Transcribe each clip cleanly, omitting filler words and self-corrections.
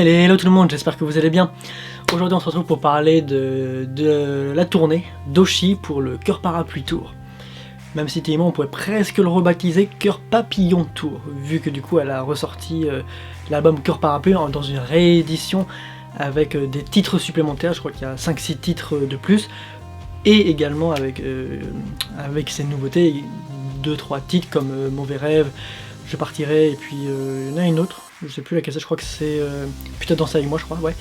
Hello tout le monde, j'espère que vous allez bien. Aujourd'hui on se retrouve pour parler de la tournée d'Oshi pour le Cœur Parapluie Tour. Même si techniquement on pourrait presque le rebaptiser Cœur Papillon Tour, vu que du coup elle a ressorti l'album Cœur Parapluie dans une réédition avec des titres supplémentaires, je crois qu'il y a 5-6 titres de plus, et également avec ces nouveautés, 2-3 titres comme Mauvais Rêve, Je partirai, et puis il y en a une autre, je sais plus laquelle c'est, je crois que c'est Putain danser avec moi, je crois, ouais,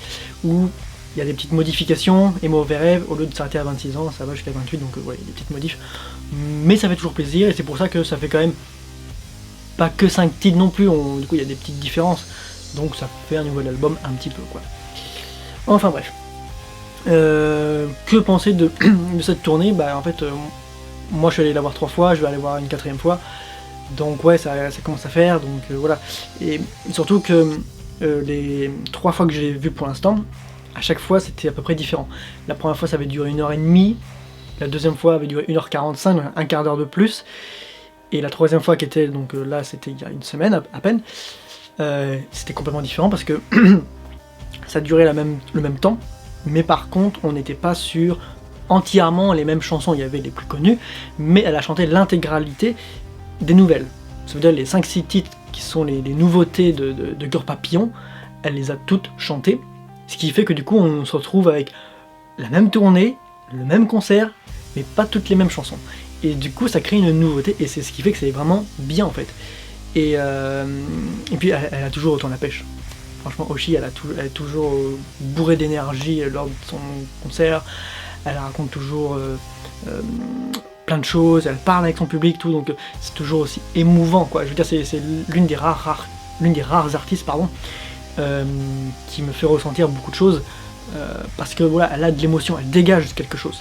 où il y a des petites modifications, et Mauvais Rêve, au lieu de s'arrêter à 26 ans, ça va jusqu'à 28, donc ouais, il y a des petites modifs, mais ça fait toujours plaisir, et c'est pour ça que ça fait quand même pas que 5 titres non plus, du coup il y a des petites différences, donc ça fait un nouvel album un petit peu, quoi. Enfin bref. Que penser de cette tournée? Bah en fait, moi je suis allé la voir 3 fois, je vais aller voir une 4ème fois, donc ouais, ça commence à faire, donc voilà. Et surtout que les 3 fois que j'ai vu pour l'instant, à chaque fois c'était à peu près différent. La première fois ça avait duré 1h30, la deuxième fois avait duré 1h45, donc un quart d'heure de plus, et la troisième fois qui était, donc là c'était il y a une semaine à peine, c'était complètement différent parce que ça durait le même temps, mais par contre on n'était pas sur entièrement les mêmes chansons, il y avait les plus connues, mais elle a chanté l'intégralité des nouvelles. Ça veut dire les 5-6 titres qui sont les nouveautés de Cœur Papillon, elle les a toutes chantées, ce qui fait que du coup on se retrouve avec la même tournée, le même concert, mais pas toutes les mêmes chansons. Et du coup ça crée une nouveauté, et c'est ce qui fait que c'est vraiment bien en fait. Et puis elle a toujours autant la pêche. Franchement, Oshi, elle est toujours bourrée d'énergie lors de son concert, elle raconte toujours plein de choses, elle parle avec son public, tout, donc c'est toujours aussi émouvant, quoi. Je veux dire, c'est l'une des rares artistes, pardon, qui me fait ressentir beaucoup de choses, parce que voilà, elle a de l'émotion, elle dégage quelque chose.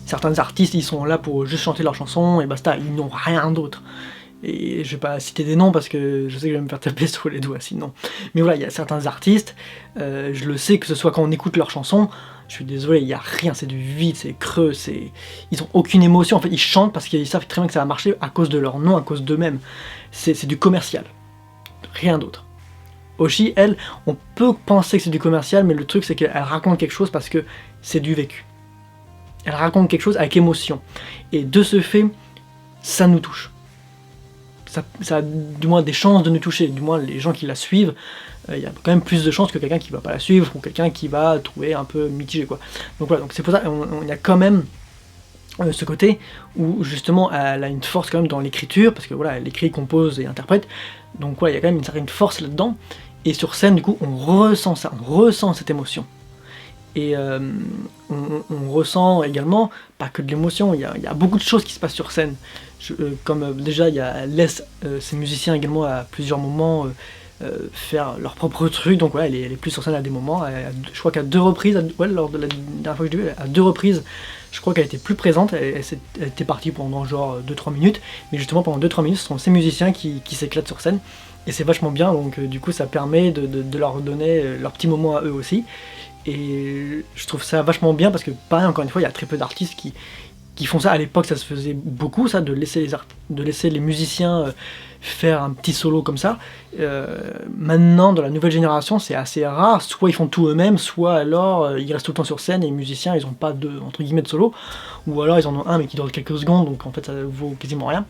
Certains artistes, ils sont là pour juste chanter leurs chansons, et basta, ils n'ont rien d'autre. Et je vais pas citer des noms parce que je sais que je vais me faire taper sur les doigts sinon. Mais voilà, il y a certains artistes, je le sais, que ce soit quand on écoute leurs chansons, je suis désolé, il n'y a rien, c'est du vide, c'est creux, ils ont aucune émotion, en fait ils chantent parce qu'ils savent très bien que ça va marcher à cause de leur nom, à cause d'eux-mêmes. C'est du commercial, rien d'autre. Oshi, elle, on peut penser que c'est du commercial, mais le truc c'est qu'elle raconte quelque chose parce que c'est du vécu. Elle raconte quelque chose avec émotion. Et de ce fait, ça nous touche. Ça a du moins des chances de nous toucher, du moins les gens qui la suivent, il y a quand même plus de chances que quelqu'un qui va pas la suivre, ou quelqu'un qui va trouver un peu mitigé, quoi. Donc voilà, donc c'est pour ça qu'il y a quand même ce côté où justement elle a une force quand même dans l'écriture, parce que voilà, elle écrit, compose et interprète, donc voilà, il y a quand même une certaine force là-dedans, et sur scène du coup on ressent ça, on ressent cette émotion. Et on ressent également, pas que de l'émotion, il y a beaucoup de choses qui se passent sur scène. Comme déjà, elle laisse ses musiciens également à plusieurs moments faire leur propre truc, donc ouais, elle est plus sur scène à des moments. Je crois qu'à 2 reprises, ouais, lors de la dernière fois que je l'ai vue, à 2 reprises, je crois qu'elle était plus présente, elle était partie pendant genre 2-3 minutes, mais justement pendant 2-3 minutes, ce sont ces musiciens qui s'éclatent sur scène, et c'est vachement bien, donc du coup ça permet de leur donner leur petit moment à eux aussi. Et je trouve ça vachement bien parce que, pareil, encore une fois, il y a très peu d'artistes qui font ça. À l'époque, ça se faisait beaucoup, ça, de laisser les musiciens faire un petit solo comme ça. Maintenant, dans la nouvelle génération, c'est assez rare. Soit ils font tout eux-mêmes, soit alors ils restent tout le temps sur scène et les musiciens, ils n'ont pas entre guillemets de solo. Ou alors ils en ont un mais qui dure quelques secondes, donc en fait ça vaut quasiment rien.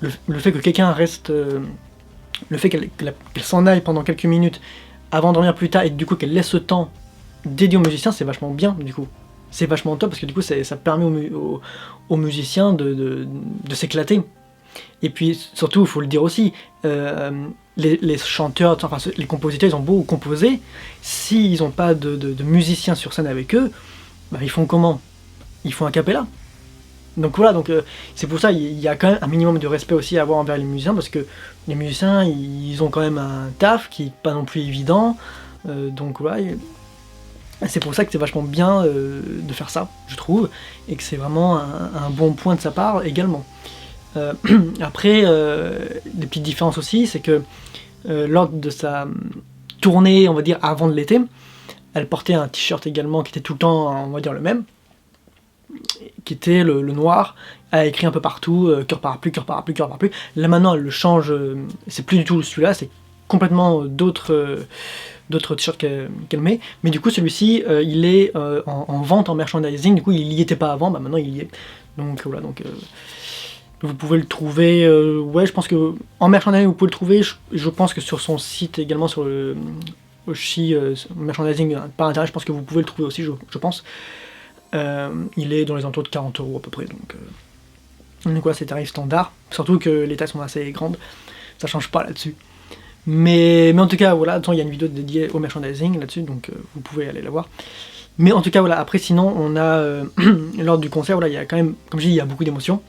Le fait que quelqu'un reste... le fait qu'elle s'en aille pendant quelques minutes avant de revenir plus tard et du coup qu'elle laisse ce temps dédié aux musiciens, c'est vachement bien du coup. C'est vachement top parce que du coup ça permet aux musiciens de s'éclater. Et puis surtout, il faut le dire aussi, les chanteurs, enfin les compositeurs, ils ont beau composer, s'ils n'ont pas de musiciens sur scène avec eux, bah, ils font comment? Ils font a cappella. Donc voilà, c'est pour ça il y a quand même un minimum de respect aussi à avoir envers les musiciens, parce que les musiciens, ils ont quand même un taf qui n'est pas non plus évident, donc voilà. C'est pour ça que c'est vachement bien de faire ça, je trouve, et que c'est vraiment un bon point de sa part également. Après, des petites différences aussi, c'est que lors de sa tournée, on va dire avant de l'été, elle portait un t-shirt également qui était tout le temps, on va dire, le même, qui était le noir, elle a écrit un peu partout, cœur parapluie, cœur parapluie, cœur parapluie. Là maintenant elle le change, c'est plus du tout celui-là, c'est complètement d'autres t-shirts qu'elle met, mais du coup celui-ci il est en vente en merchandising, du coup il y était pas avant, bah maintenant il y est, donc voilà, donc vous pouvez le trouver, ouais je pense que en merchandising vous pouvez le trouver, je pense que sur son site également, sur le Oshi merchandising par internet, je pense que vous pouvez le trouver aussi, je pense. Il est dans les alentours de 40 € à peu près, donc voilà, c'est tarif standard, surtout que les tailles sont assez grandes, ça change pas là-dessus. Mais en tout cas, voilà, attends, il y a une vidéo dédiée au merchandising là-dessus, donc vous pouvez aller la voir. Mais en tout cas, voilà, après sinon, on a, lors du concert, voilà, il y a quand même, comme je dis, il y a beaucoup d'émotions.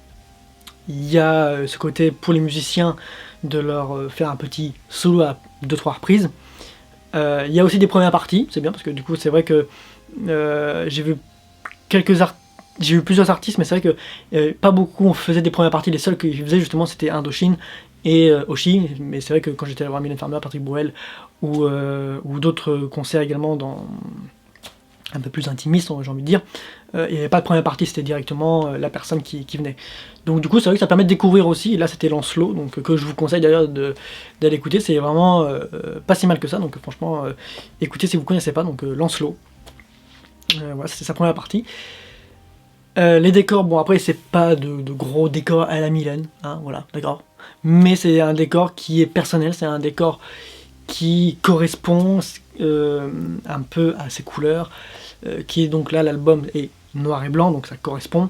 Il y a ce côté pour les musiciens de leur faire un petit solo à 2-3 reprises. Il y a aussi des premières parties, c'est bien, parce que du coup, c'est vrai que j'ai vu plusieurs artistes, mais c'est vrai que pas beaucoup faisaient des premières parties. Les seuls qui faisaient justement c'était Indochine et Oshi, mais c'est vrai que quand j'étais allé voir Mylène Farmer, Patrick Bruel ou d'autres concerts également un peu plus intimistes, j'ai envie de dire, il n'y avait pas de première partie, c'était directement la personne qui venait. Donc du coup c'est vrai que ça permet de découvrir aussi, et là c'était Lancelot, donc que je vous conseille d'ailleurs d'aller écouter, c'est vraiment pas si mal que ça, donc franchement écoutez si vous ne connaissez pas, donc Lancelot. Voilà, c'était sa première partie. Les décors, bon après c'est pas de gros décors à la Mylène, hein, voilà, d'accord. Mais c'est un décor qui est personnel, c'est un décor qui correspond un peu à ses couleurs, qui est donc là, l'album est noir et blanc, donc ça correspond.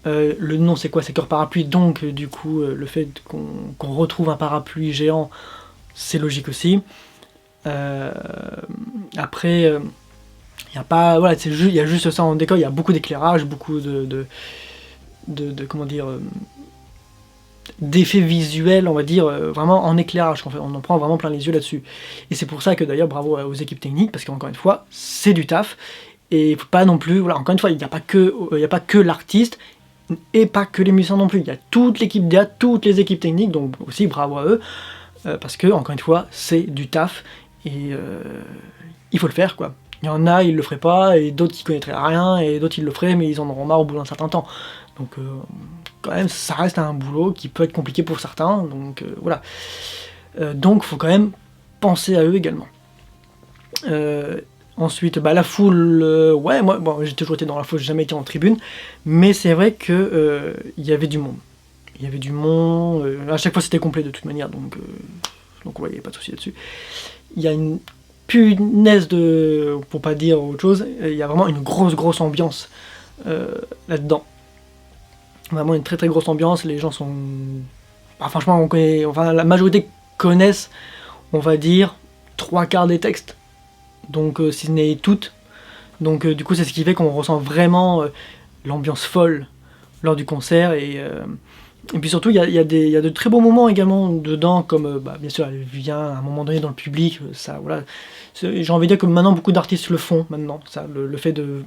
Le nom c'est quoi? C'est Cœur Parapluie, donc du coup le fait qu'on retrouve un parapluie géant, c'est logique aussi. Après, il y a pas, voilà, il y a juste ça en décor, il y a beaucoup d'éclairage, beaucoup de comment dire, d'effets visuels, on va dire, vraiment en éclairage, en fait, on en prend vraiment plein les yeux là-dessus. Et c'est pour ça que d'ailleurs bravo aux équipes techniques, parce qu'encore une fois, c'est du taf, et il faut pas non plus, voilà, encore une fois, il n'y a pas que l'artiste, et pas que les musiciens non plus, il y a toute l'équipe DA, toutes les équipes techniques, donc aussi bravo à eux, parce que, encore une fois, c'est du taf, et il faut le faire, quoi. Il y en a, ils le feraient pas, et d'autres qui connaîtraient rien, et d'autres ils le feraient, mais ils en auront marre au bout d'un certain temps. Donc quand même, ça reste un boulot qui peut être compliqué pour certains, donc voilà. Donc faut quand même penser à eux également. Ensuite, bah, la foule, ouais, moi bon, j'ai toujours été dans la foule, j'ai jamais été en tribune, mais c'est vrai que il y avait du monde. Il y avait du monde, à chaque fois c'était complet de toute manière, donc ouais, il n'y a pas de souci là-dessus. Il y a une punaise pour pas dire autre chose, il y a vraiment une grosse ambiance là-dedans. Vraiment une très grosse ambiance, les gens sont... Bah, franchement, on connaît... Enfin, la majorité connaissent, on va dire, 3/4 des textes. Donc, si ce n'est toutes. Donc, du coup, c'est ce qui fait qu'on ressent vraiment l'ambiance folle lors du concert. Et puis surtout, il y a de très beaux moments également dedans, comme, bah, bien sûr, elle vient à un moment donné dans le public, ça, voilà. J'ai envie de dire que maintenant, beaucoup d'artistes le font, maintenant. Ça, le fait de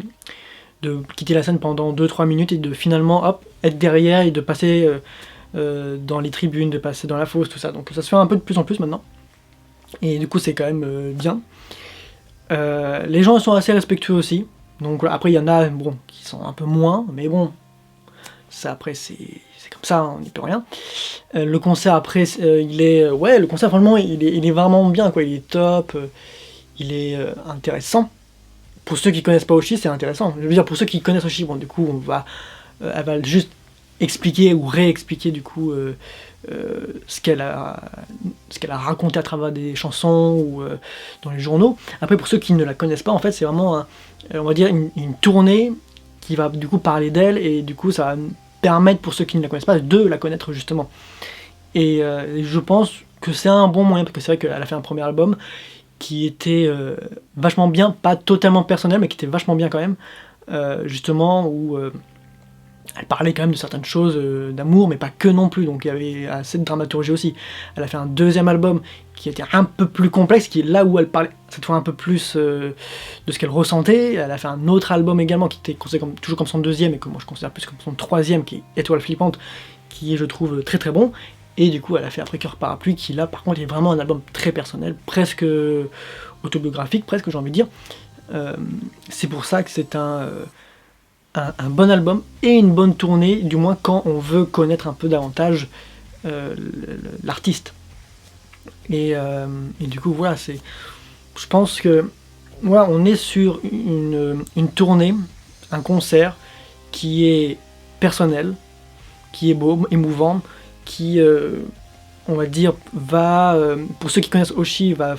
quitter la scène pendant 2-3 minutes et de finalement hop, être derrière et de passer dans les tribunes, de passer dans la fosse, tout ça. Donc ça se fait un peu de plus en plus maintenant. Et du coup c'est quand même bien. Les gens sont assez respectueux aussi. Donc après il y en a bon, qui sont un peu moins, mais bon, ça après c'est comme ça, on n'y peut rien. Le concert après, il est... ouais, le concert franchement il est vraiment bien, quoi. Il est top, il est intéressant. Pour ceux qui connaissent pas Oshi, c'est intéressant. Je veux dire, pour ceux qui connaissent Oshi, bon, du coup, elle va juste expliquer ou réexpliquer du coup ce qu'elle a raconté à travers des chansons ou dans les journaux. Après, pour ceux qui ne la connaissent pas, en fait, c'est vraiment, on va dire, une tournée qui va du coup parler d'elle, et du coup, ça va permettre pour ceux qui ne la connaissent pas de la connaître justement. Et je pense que c'est un bon moyen, parce que c'est vrai qu'elle a fait un premier album qui était vachement bien, pas totalement personnel, mais qui était vachement bien quand même, justement, où elle parlait quand même de certaines choses d'amour, mais pas que non plus, donc il y avait assez de dramaturgie aussi. Elle a fait un deuxième album qui était un peu plus complexe, qui est là où elle parlait cette fois un peu plus de ce qu'elle ressentait. Elle a fait un autre album également, qui était considéré toujours comme son deuxième, et que moi je considère plus comme son troisième, qui est Étoile Flippante, qui est, je trouve, très bon. Et du coup, elle a fait après Cœur Parapluie, qui là, par contre, est vraiment un album très personnel, presque autobiographique, presque, j'ai envie de dire. C'est pour ça que c'est un bon album et une bonne tournée, du moins quand on veut connaître un peu davantage l'artiste. Et du coup voilà, je pense que voilà, on est sur une tournée, un concert qui est personnel, qui est beau, émouvant, qui on va dire pour ceux qui connaissent Oshi, va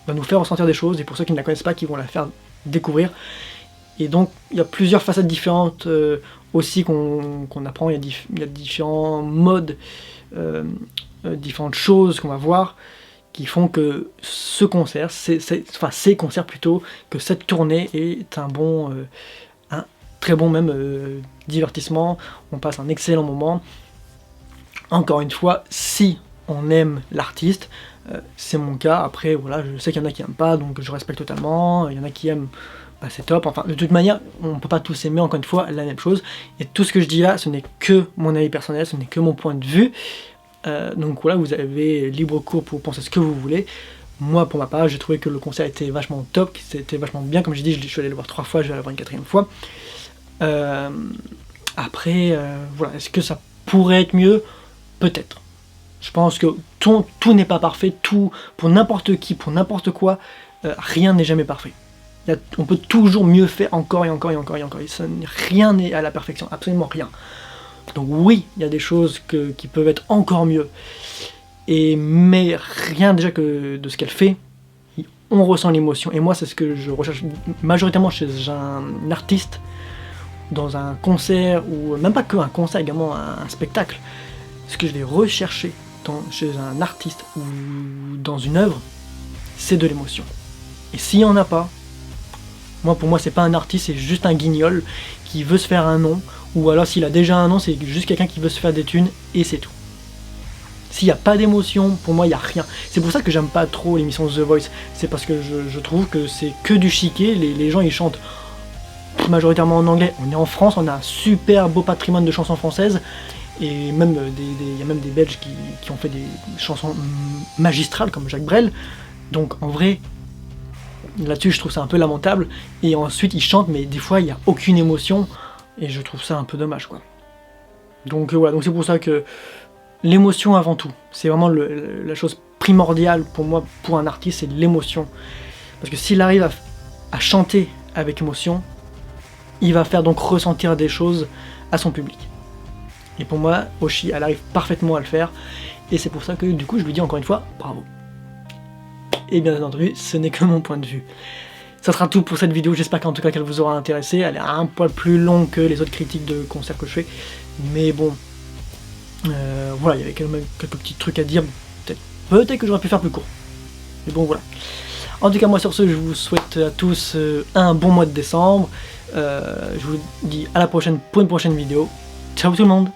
nous faire ressentir des choses, et pour ceux qui ne la connaissent pas, qui vont la faire découvrir. Et donc il y a plusieurs facettes différentes aussi qu'on apprend, il y a différents modes, différentes choses qu'on va voir, qui font que ce concert, ces concerts plutôt, que cette tournée est un très bon même divertissement, on passe un excellent moment. Encore une fois, si on aime l'artiste, c'est mon cas. Après voilà, je sais qu'il y en a qui n'aiment pas, donc je respecte totalement. Il y en a qui aiment, bah, c'est top. Enfin, de toute manière, on ne peut pas tous aimer, encore une fois, la même chose. Et tout ce que je dis là, ce n'est que mon avis personnel, ce n'est que mon point de vue. Donc voilà, vous avez libre cours pour penser ce que vous voulez. Moi, pour ma part, j'ai trouvé que le concert était vachement top, c'était vachement bien. Comme j'ai dit, je suis allé le voir 3 fois, je vais aller le voir une 4e fois. Après, voilà, est-ce que ça pourrait être mieux? Peut-être. Je pense que tout n'est pas parfait, tout, pour n'importe qui, pour n'importe quoi, rien n'est jamais parfait. On peut toujours mieux faire, encore et encore et encore et encore. Rien n'est à la perfection, absolument rien. Donc oui, il y a des choses qui peuvent être encore mieux. Mais rien déjà que de ce qu'elle fait, on ressent l'émotion. Et moi, c'est ce que je recherche majoritairement chez un artiste, dans un concert, ou même pas que un concert, également un spectacle. Ce que je vais rechercher chez un artiste ou dans une œuvre, c'est de l'émotion. Et s'il n'y en a pas, pour moi c'est pas un artiste, c'est juste un guignol qui veut se faire un nom, ou alors s'il a déjà un nom, c'est juste quelqu'un qui veut se faire des thunes, et c'est tout. S'il n'y a pas d'émotion, pour moi il n'y a rien. C'est pour ça que j'aime pas trop l'émission The Voice, c'est parce que je trouve que c'est que du chiquet, les gens ils chantent majoritairement en anglais. On est en France, on a un super beau patrimoine de chansons françaises, et même il y a même des Belges qui ont fait des chansons magistrales comme Jacques Brel. Donc en vrai, là-dessus je trouve ça un peu lamentable. Et ensuite ils chantent, mais des fois il n'y a aucune émotion, et je trouve ça un peu dommage quoi. Donc voilà, donc c'est pour ça que l'émotion avant tout, c'est vraiment la chose primordiale pour moi, pour un artiste, c'est l'émotion. Parce que s'il arrive à chanter avec émotion, il va faire donc ressentir des choses à son public. Et pour moi, Oshi, elle arrive parfaitement à le faire, et c'est pour ça que du coup je lui dis encore une fois, bravo. Et bien entendu, ce n'est que mon point de vue. Ça sera tout pour cette vidéo, j'espère qu'en tout cas qu'elle vous aura intéressé. Elle est un poil plus longue que les autres critiques de concerts que je fais, mais bon, voilà, il y avait quand même quelques petits trucs à dire, peut-être que j'aurais pu faire plus court. Mais bon voilà. En tout cas moi sur ce, je vous souhaite à tous un bon mois de décembre. Je vous dis à la prochaine pour une prochaine vidéo. Ciao tout le monde!